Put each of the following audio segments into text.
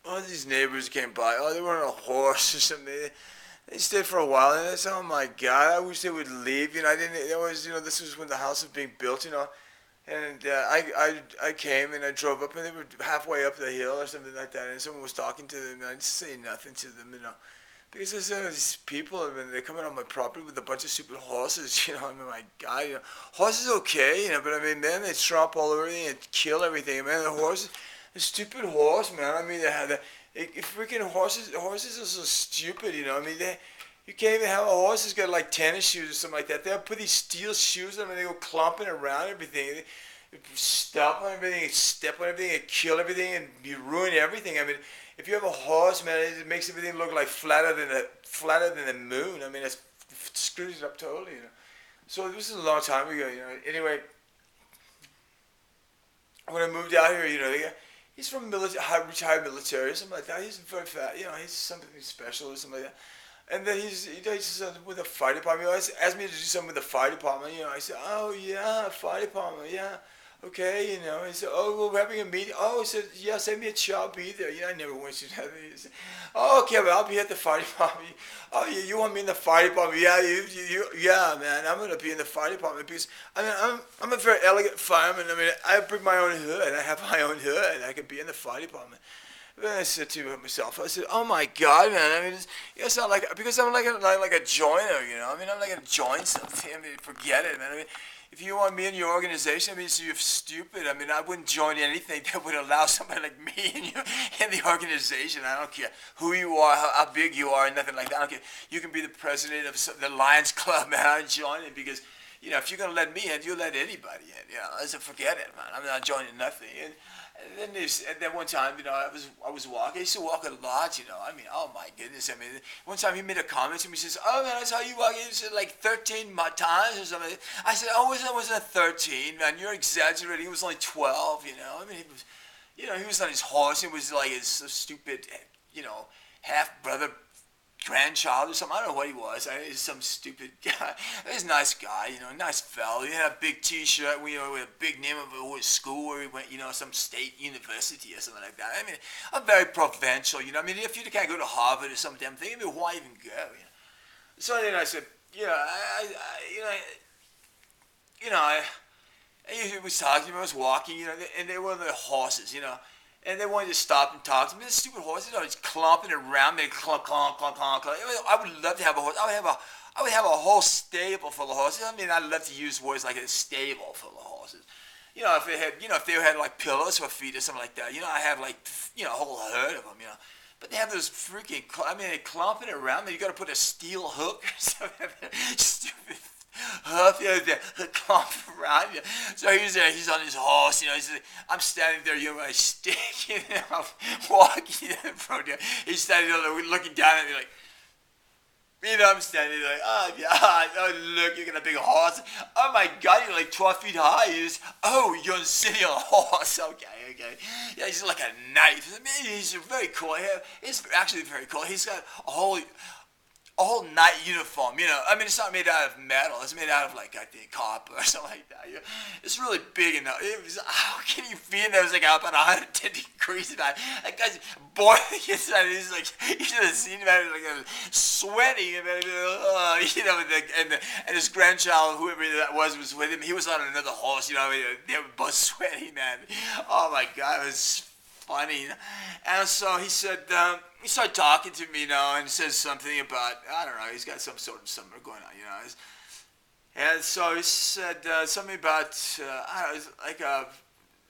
all these neighbors came by. Oh, they were on a horse or something. They stayed for a while, and I said, "Oh my God, I wish they would leave." I didn't. It was, this was when the house was being built. And I came and I drove up, and they were halfway up the hill or something like that, and someone was talking to them, and I didn't say nothing to them. Because there's these people, I mean, they're coming on my property with a bunch of stupid horses. I mean, my God, horses okay, but I mean, man, they tromp all over everything and kill everything, man. The stupid horse, man. I mean, they had freaking horses are so stupid, I mean, you can't even have a horse that's got like tennis shoes or something like that. They'll put these steel shoes on and they go clumping around everything. They step on everything, and kill everything, and you ruin everything. I mean, if you have a horse, man, it makes everything look like flatter than the moon. I mean, it screws it up totally. So this is a long time ago. Anyway, when I moved out here, he's from retired military or something like that. He's very fat. He's something special or something like that. And then he does with the fire department. He always asked me to do something with the fire department. I said, oh yeah, fire department, yeah, okay. He said, oh, well, we're having a meeting. Oh, he said, yeah, send me a check, I'll be there. I never went to that. He said, oh, okay, well, I'll be at the fire department. Oh, you want me in the fire department? Yeah, yeah, man, I'm gonna be in the fire department because I mean, I'm a very elegant fireman. I mean, I bring my own hood. I have my own hood. I can be in the fire department. Then I said to myself, I said, "Oh my God, man! I mean, it's not like because I'm like a joiner, I mean, I'm like a join something. I mean, forget it, man. I mean, if you want me in your organization, I mean, so you're stupid. I mean, I wouldn't join anything that would allow somebody like me in the organization. I don't care who you are, how big you are, and nothing like that. I don't care. You can be the president of the Lions Club, man. I'd join it because." If you're gonna let me in, you let anybody in. I said, forget it, man. I'm not joining nothing. And then one time, I was walking. I used to walk a lot, I mean, oh my goodness. I mean, one time he made a comment to me. He says, "Oh man, that's how you walk." He said like 13 times or something. I said, "Oh, I wasn't 13, man. You're exaggerating. He was only 12. I mean, he was on his horse. It was like his stupid, half brother grandchild or something. I don't know what he was. He's some stupid guy. He's a nice guy, nice fellow. He had a big T-shirt, with a big name of his school where he went, some state university or something like that. I mean, I'm very provincial, I mean, if you can't go to Harvard or some damn thing, I mean, why even go? So then I said, I was talking, I was walking, and they were the horses, and they wanted to stop and talk to me. The stupid horses are just clomping around me, clomp, clomp, clomp, clomp, clomp. I would love to have a horse. I would have a whole stable full of horses. I mean, I'd love to use words like a stable full of horses. If they had like pillows for feet or something like that. I have like, a whole herd of them. But they have those freaking, they're clomping around me. You got to put a steel hook or something. Stupid. Clomp around. So he's on his horse, I'm standing there, my stick, I'm walking in front of him. He's standing there looking down at me like, I'm standing there like, oh, yeah, oh, look, you got a big horse. Oh, my God, you're like 12 feet high. You're sitting on a horse. Okay. Yeah, he's like a knife. I mean, he's very cool. He's actually very cool. He's got a whole night uniform, I mean, it's not made out of metal. It's made out of, like, I think, copper or something like that. It's really big enough. How can you be in there? It was like up at 110 degrees, man. That guy's boiling inside. He's like, you should have seen him, man, like, sweating, and his grandchild, whoever that was with him. He was on another horse, they were both sweating, man. Oh, my God, it was funny. And so he said, he started talking to me, and says something about, I don't know, he's got some sort of summer going on, And so he said something about, I don't know, like a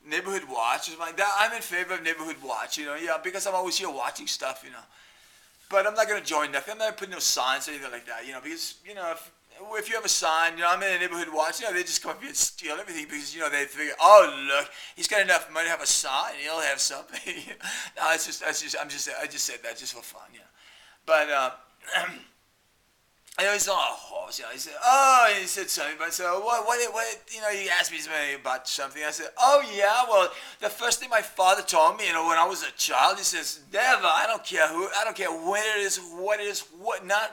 neighborhood watch or something like that. I'm in favor of neighborhood watch, because I'm always here watching stuff, But I'm not going to join nothing. I'm not going to put no signs or anything like that, because, if you have a sign, I'm in a neighborhood watch, they just come up here and steal everything because, they figure, oh, look, he's got enough money to have a sign, he'll have something. No, I just said that just for fun, But, he's on a horse, he said, oh, he said something, but so, what, he asked me something about something. I said, oh, yeah, well, the first thing my father told me, when I was a child, he says, never, I don't care when it is,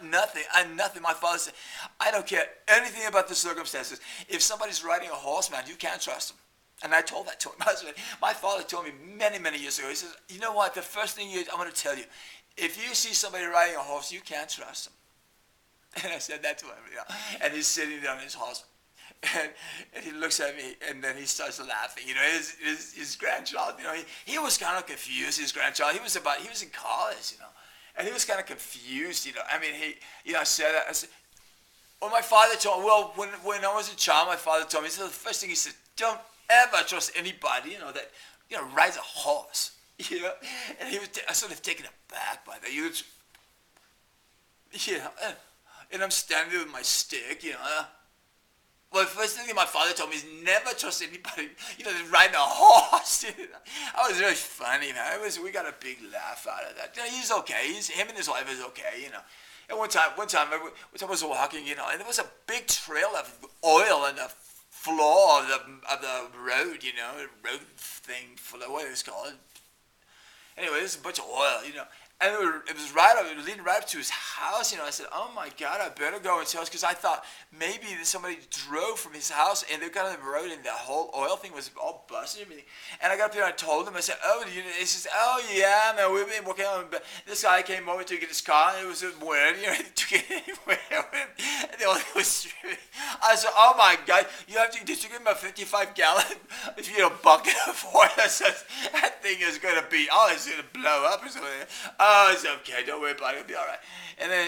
nothing. My father said, I don't care anything about the circumstances. If somebody's riding a horse, man, you can't trust him. And I told that to him. My father told me many, many years ago, he says, you know what, the first thing I'm going to tell you, if you see somebody riding a horse, you can't trust them. And I said that to him, and he's sitting there on his horse, and he looks at me, and then he starts laughing. His grandchild, he was kind of confused. His grandchild, he was in college, and he was kind of confused. I mean, I said that. I said, well, my father told me. Well, when I was a child, my father told me. He said the first thing he said, don't ever trust anybody, that rides a horse, And he was sort of taken aback by that. And I'm standing with my stick, Well, the first thing my father told me is never trust anybody, that's riding a horse. That was really funny, man. We got a big laugh out of that. He's okay. Him and his wife is okay, And one time I was walking, and there was a big trail of oil on the floor of the road, road thing, what is it called? Anyway, there's a bunch of oil, And it was leading right up to his house, I said, oh my God, I better go into his house, because I thought maybe somebody drove from his house and they got on the road and the whole oil thing was all busted and everything. And I got up there and I told him, I said, he says, oh yeah, man, we've been working on it. This guy came over to get his car, and it was weird, he took it anywhere. And the oil was I said, oh my God, you give him a 55-gallon, bucket of oil. That thing is going to be, it's going to blow up or something. Oh, it's okay. Don't worry about it. It'll be all right. And then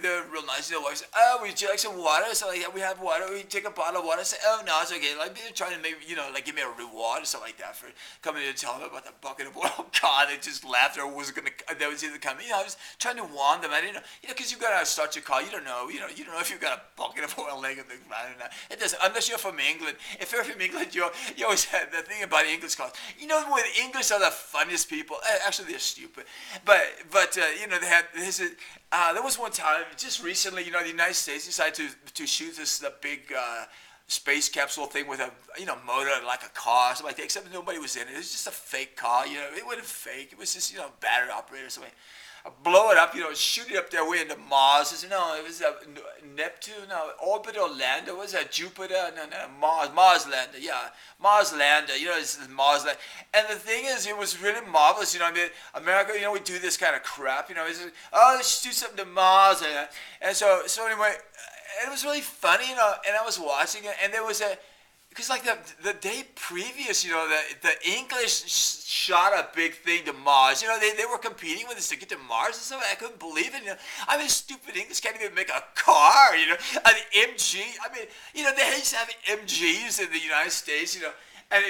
they're real nice. Their wife said, oh, would you like some water? So like, yeah, we have water. We take a bottle of water. I said, oh, no, it's okay. Like, they're trying to maybe, give me a reward or something like that for coming in and telling me about the bucket of oil. God, they just laughed. Or was going to, that was either coming. I was trying to warn them. I didn't know, because you got to start your car. You don't know. You don't know if you've got a bucket of oil laying in the ground or not. It doesn't, unless you're from England. If you're from England, you always had the thing about English cars. With English are the funniest people. Actually, they're stupid. But they had this. There was one time just recently, the United States decided to shoot the big space capsule thing with a motor like a car or something like that. Except nobody was in it. It was just a fake car. It wasn't fake. It was just battery operated or something. Blow it up, shoot it up their way into Mars. No, it was a Neptune, no, orbital lander. Was that Jupiter? No, Mars lander. Yeah, Mars lander. It's Mars lander. And the thing is, it was really marvelous. America, we do this kind of crap. Let's do something to Mars, and so anyway, it was really funny, and I was watching it, and there was because like the day previous, the English shot a big thing to Mars. They were competing with us to get to Mars and stuff. I couldn't believe it. I mean, stupid English can't even make a car. An MG. I mean, they used to have MGs in the United States. And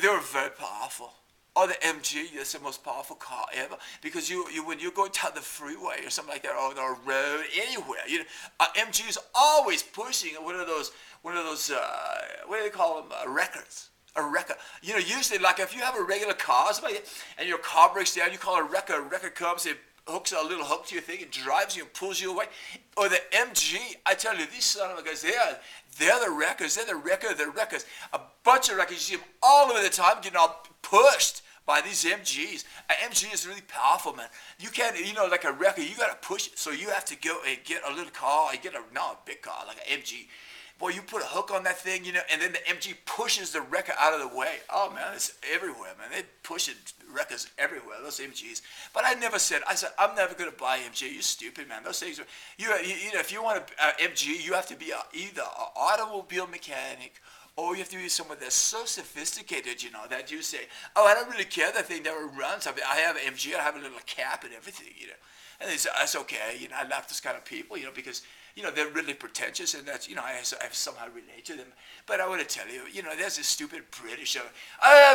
they were very powerful. Or the MG, that's the most powerful car ever, because when you're going down the freeway or something like that, or on a road, anywhere, MG is always pushing one of those, what do they call them, wreckers. A wrecker. Usually, like if you have a regular car, somebody, and your car breaks down, you call it a wrecker. A wrecker comes, it hooks a little hook to your thing, it drives you and pulls you away. Or the MG, I tell you, these son of a guys, they're the wreckers. They're the wreckers. A bunch of wreckers. You see them all over the time getting all pushed by these MGs. An MG is really powerful, man. You can't, like a wrecker, you got to push it. So you have to go and get a little car, not a big car, like an MG. Boy, you put a hook on that thing, and then the MG pushes the wrecker out of the way. Oh, man, it's everywhere, man. They push wreckers everywhere, those MGs. But I said, I'm never going to buy MG. You're stupid, man. Those things, if you want an MG, you have to be either an automobile mechanic, or you have to be someone that's so sophisticated, that you say, oh, I don't really care that thing never runs. I have an MG, I have a little cap and everything, And they say, that's okay, I like those kind of people, because, they're really pretentious, and that's, I somehow relate to them. But I want to tell you, there's this stupid British, we're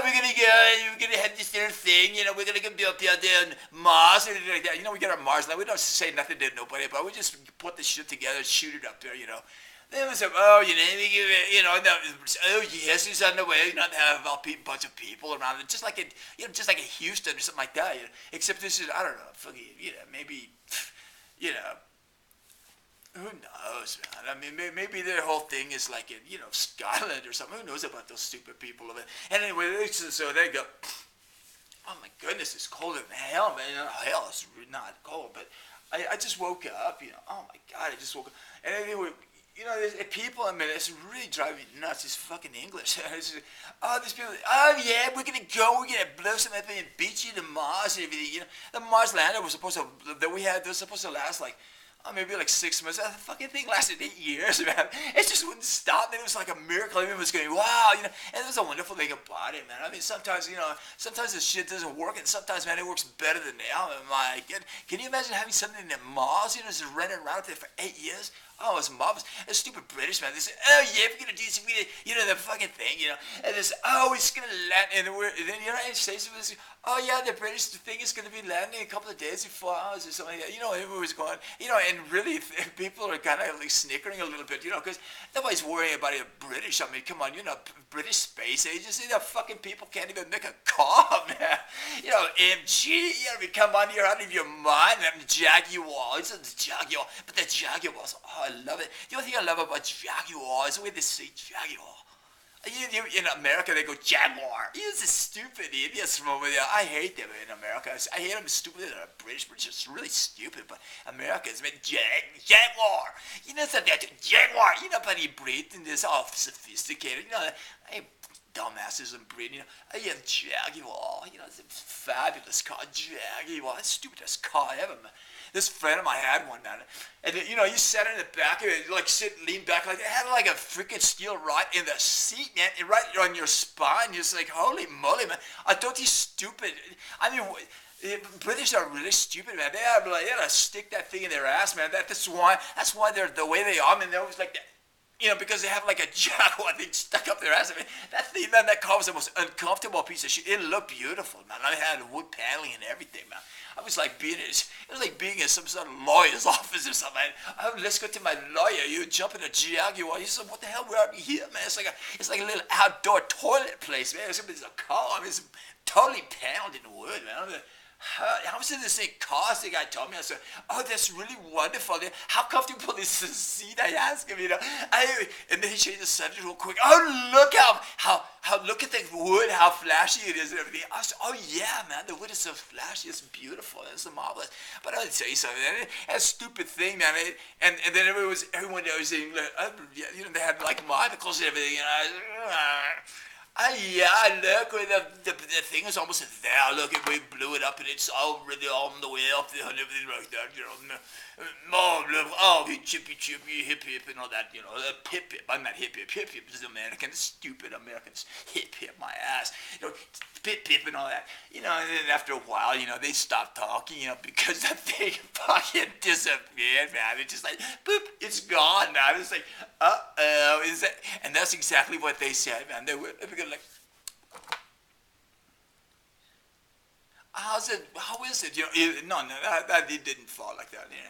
going to have this little thing, we're going to be up there on Mars, and like that. We get on Mars, now we don't say nothing to nobody, but we just put the shit together and shoot it up there, They was like, yes, he's on the way. Not have a bunch of people around it, just like in Houston or something like that. Except this is, I don't know, maybe, who knows, man? I mean, maybe their whole thing is like in, Scotland or something. Who knows about those stupid people of it? And anyway, so they go, oh my goodness, it's colder than hell, man. Hell, it's not cold, but I just woke up, oh my God, I just woke up. And anyway, you know, there's people, I mean, it's really driving me nuts, this fucking English. These people, yeah, we're gonna go, we're gonna blow some up and beat you to Mars and everything, you know. The Mars lander was supposed to, that we had, was supposed to last like, maybe like 6 months. That fucking thing lasted 8 years, man. It just wouldn't stop, and it was like a miracle. Everyone was going, wow, you know. And it was a wonderful thing about it, man. I mean, sometimes, you know, sometimes this shit doesn't work, and sometimes, man, it works better than now. I'm like, can you imagine having something that Mars, you know, just running around up there for 8 years? Oh, it's marvelous. And stupid British, man, they say, oh, yeah, we're going to do this, you know, the fucking thing, you know. And they say, oh, it's going to land, and then the United States was, oh, yeah, the British thing is going to be landing in a couple of days, in 4 hours or something like that. You know, everyone was going, you know, and really, people are kind of like snickering a little bit, you know, because nobody's worrying about it British. I mean, come on, you know, British space agency, the fucking people can't even make a call, man. You know, MG, you know, come on, you're out of your mind. I mean, Jaguar, it's a Jaguar, but the Jaguars, oh, I love it. The only thing I love about Jaguar is the way they say Jaguar. In America, they go Jaguar. It's a stupid idiots from over there. I hate them in America. I hate them stupid. They're British. British is really stupid, but Americans mean Jaguar. You know, something like Jaguar. You know, but he breathed in this all sophisticated. You know, hey, dumbasses in Britain. You know, yeah, Jaguar. You know, it's a fabulous car. Jaguar. That's the stupidest car ever, man. This friend of mine had one, man, and you know, you sat in the back of it, like lean back, like it had like a freaking steel rod in the seat, man, and right on your spine. You're just like, holy moly, man! I thought he's stupid. I mean, British are really stupid, man. They have like, they gotta stick that thing in their ass, man. That's why they're the way they are. I mean, they're always like that. You know, because they have like a Jaguar thing stuck up their ass. I mean, that thing, man, that car was the most uncomfortable piece of shit. It looked beautiful, man. I had wood paneling and everything, man. I was like being in some sort of lawyer's office or something. Oh, let's go to my lawyer. You jump in a Jaguar. You said, what the hell? Where are we here, man? It's like a little outdoor toilet place, man. It's a car. I mean, it's totally paneled in wood, man. How much did this thing cost? The guy told me. I said, oh, that's really wonderful. How comfortable is the seat? I asked him, you know. And then he changed the subject real quick. Oh, look how look at the wood, how flashy it is and everything. I said, oh, yeah, man, the wood is so flashy. It's beautiful. It's marvelous. But I'll tell you something. That stupid thing, man. And then everyone was saying, you know, they had like monocles and everything. And yeah, look, the thing is almost there. Look, we blew it up and it's already on the way up there and everything like that, you know. Oh, chippy, hip, and all that, you know. Hip. I'm not hip. Hip is American. Stupid Americans. Hip, my ass. You know, pip, and all that. You know, and then after a while, you know, they stopped talking, you know, because that thing fucking disappeared, man. It's just like, boop, it's gone now. It's like, uh-oh, is that? And that's exactly what they said, man. They were like, how is it? You know, no, that it didn't fall like that. You know.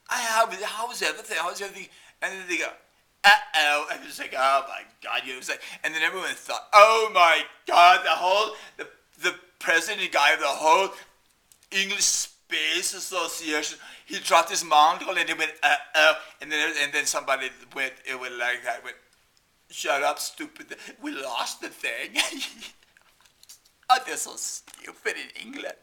How was everything? And then they go, uh-oh. And it's like, oh my God, you know, it's like, and then everyone thought, oh my God, the president guy of the whole English Space Association, he dropped his monocle and he went, uh-oh. And then somebody went like that, went, shut up, stupid, we lost the thing. Oh, they're so stupid in England.